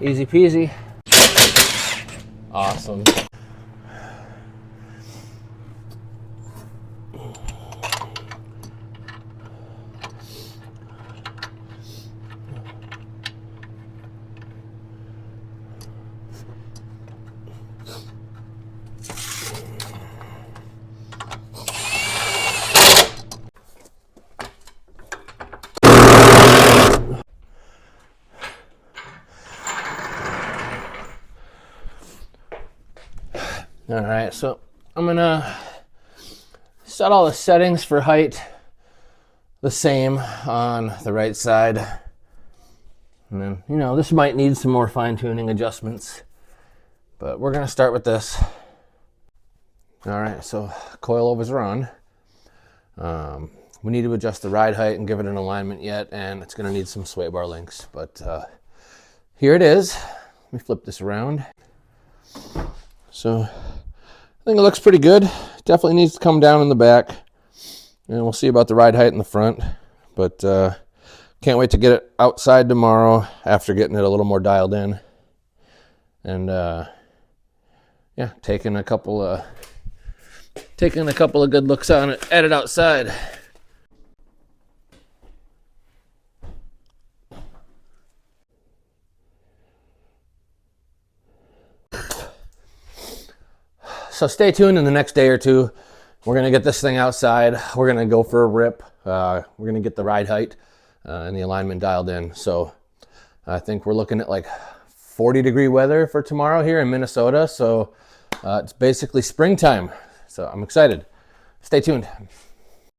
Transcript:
Easy peasy. Awesome. All right, so I'm gonna set all the settings for height the same on the right side. And then, you know, this might need some more fine-tuning adjustments, but we're gonna start with this. All right, so coilovers are on. We need to adjust the ride height and give it an alignment yet, and it's gonna need some sway bar links, but here it is. Let me flip this around. So I think it looks pretty good. Definitely needs to come down in the back, and we'll see about the ride height in the front, but can't wait to get it outside tomorrow after getting it a little more dialed in. And yeah, taking a couple of good looks on it at it outside. So stay tuned in the next day or two. We're gonna get this thing outside. We're gonna go for a rip. We're gonna get the ride height and the alignment dialed in. So I think we're looking at like 40-degree weather for tomorrow here in Minnesota. So it's basically springtime. So I'm excited. Stay tuned.